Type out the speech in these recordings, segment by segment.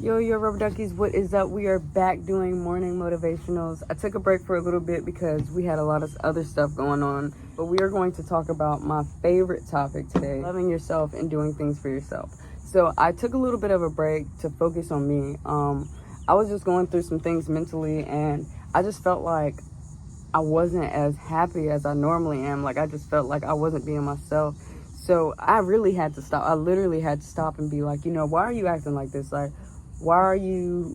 Yo Yo Rubber Duckies, what is up? We are back doing morning motivationals. I took a break for a little bit because we had a lot of other stuff going on, but we are going to talk about my favorite topic today, loving yourself and doing things for yourself. So I took a little bit of a break to focus on me. I was just going through some things mentally, and I just felt like I wasn't as happy as I normally am. Like, I just felt like I wasn't being myself. So I really had to stop. I literally had to stop and be like, why are you acting like this? Like, why are you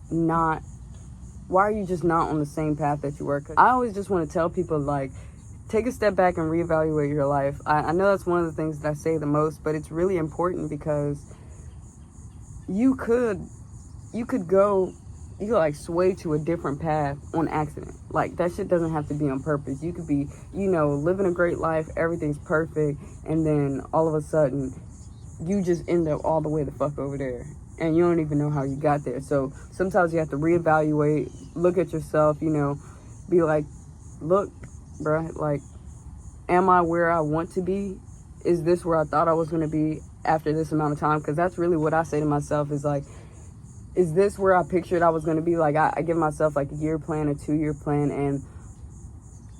just not on the same path that you were? 'Cause I always just want to tell people, like, take a step back and reevaluate your life. I know that's one of the things that I say the most, but it's really important because you could like sway to a different path on accident. Like, that shit doesn't have to be on purpose. You could be, living a great life, everything's perfect, and then all of a sudden you just end up all the way the fuck over there. And you don't even know how you got there. So sometimes you have to reevaluate, look at yourself, be like, look, bruh, like, am I where I want to be? Is this where I thought I was going to be after this amount of time? Because that's really what I say to myself is like, is this where I pictured I was going to be? Like, I give myself like a year plan, a 2-year plan. And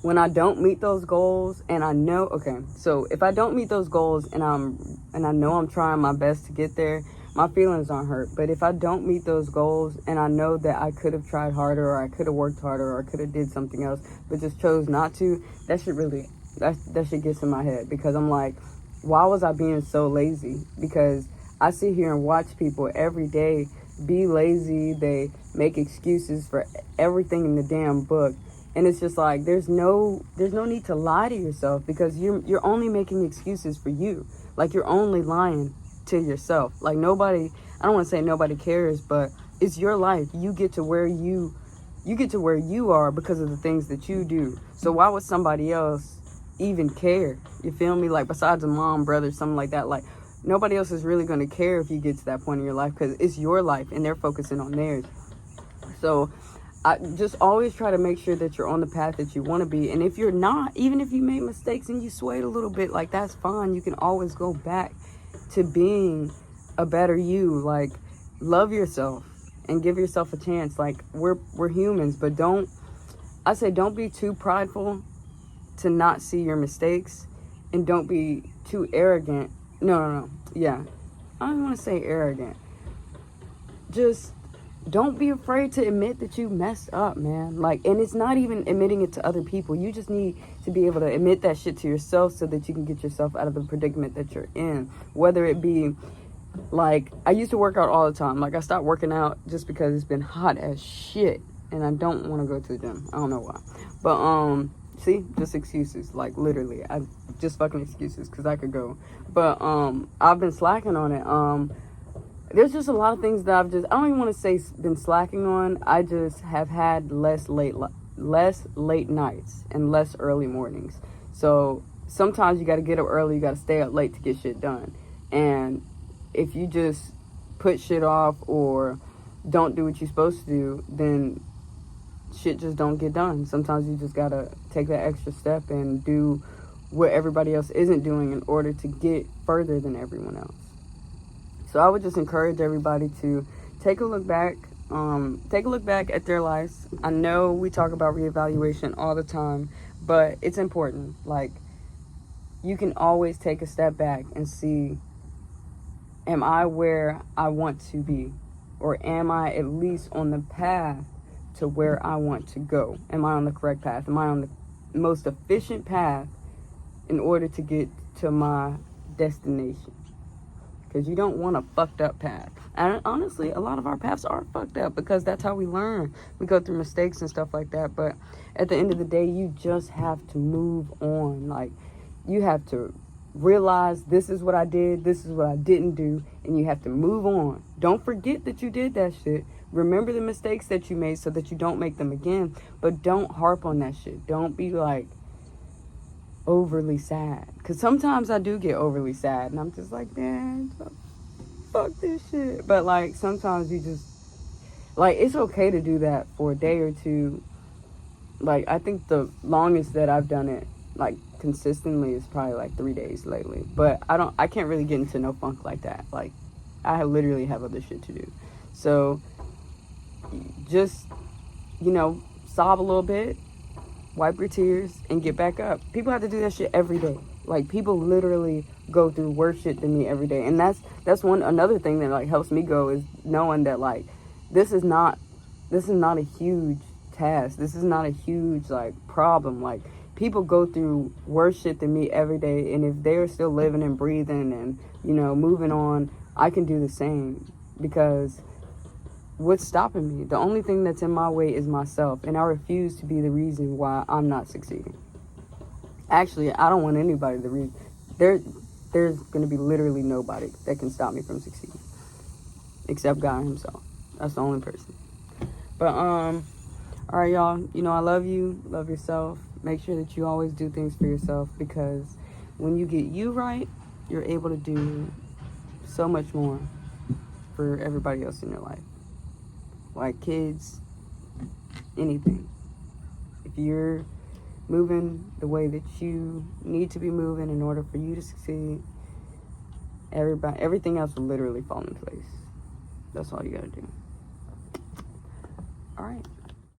when I don't meet those goals and I know, okay, so if I don't meet those goals and I know I'm trying my best to get there, my feelings aren't hurt. But if I don't meet those goals and I know that I could have tried harder, or I could have worked harder, or I could have did something else, but just chose not to, that shit gets in my head. Because I'm like, why was I being so lazy? Because I sit here and watch people every day be lazy. They make excuses for everything in the damn book. And it's just like, there's no need to lie to yourself, because you're only making excuses for you. Like, you're only lying to yourself. Like, nobody, I don't want to say nobody cares, but it's your life. You get to where you are because of the things that you do. So why would somebody else even care? You feel me? Like, besides a mom, brother, something like that, like, nobody else is really going to care if you get to that point in your life, because it's your life and they're focusing on theirs. So I just always try to make sure that you're on the path that you want to be. And if you're not, even if you made mistakes and you swayed a little bit, like, that's fine. You can always go back to being a better you. Like, love yourself and give yourself a chance. Like, we're humans, but don't be too prideful to not see your mistakes, and don't be too arrogant. No. Yeah. I don't want to say arrogant. Just don't be afraid to admit that you messed up, man. Like, and it's not even admitting it to other people. You just need to be able to admit that shit to yourself so that you can get yourself out of the predicament that you're in. Whether it be, like, I used to work out all the time. Like, I stopped working out just because it's been hot as shit and I don't want to go to the gym. I don't know why. But, see, just excuses. Like, literally, I just fucking excuses because I could go. But, I've been slacking on it. There's just a lot of things that I don't even want to say been slacking on. I just have had less late nights and less early mornings. So sometimes you got to get up early, you got to stay up late to get shit done. And if you just put shit off or don't do what you're supposed to do, then shit just don't get done. Sometimes you just got to take that extra step and do what everybody else isn't doing in order to get further than everyone else. So I would just encourage everybody to take a look back at their lives. I know we talk about reevaluation all the time, but it's important. Like, you can always take a step back and see, am I where I want to be? Or am I at least on the path to where I want to go? Am I on the correct path? Am I on the most efficient path in order to get to my destination? Because you don't want a fucked up path. And honestly, a lot of our paths are fucked up because that's how we learn. We go through mistakes and stuff like that. But at the end of the day, you just have to move on. Like, you have to realize, this is what I did, this is what I didn't do, and you have to move on. Don't forget that you did that shit. Remember the mistakes that you made so that you don't make them again. But don't harp on that shit. Don't be like overly sad, because sometimes I do get overly sad and I'm just like, man, fuck this shit. But like, sometimes you just, like, it's okay to do that for a day or two. Like, I think the longest that I've done it, like, consistently is probably like 3 days lately. But I can't really get into no funk like that. Like, I literally have other shit to do. So just, sob a little bit, wipe your tears, and get back up. People have to do that shit every day. Like, people literally go through worse shit than me every day. And that's another thing that, like, helps me go, is knowing that, like, this is not a huge task. This is not a huge, like, problem. Like, people go through worse shit than me every day, and if they're still living and breathing and, moving on, I can do the same. Because what's stopping me? The only thing that's in my way is myself, and I refuse to be the reason why I'm not succeeding. Actually, I don't want anybody to reason. There's going to be literally nobody that can stop me from succeeding, except God himself. That's the only person. But, all right, y'all, I love you. Love yourself. Make sure that you always do things for yourself, because when you get you right, you're able to do so much more for everybody else in your life. Like kids, anything. If you're moving the way that you need to be moving in order for you to succeed, everything else will literally fall in place. That's all you gotta do. All right.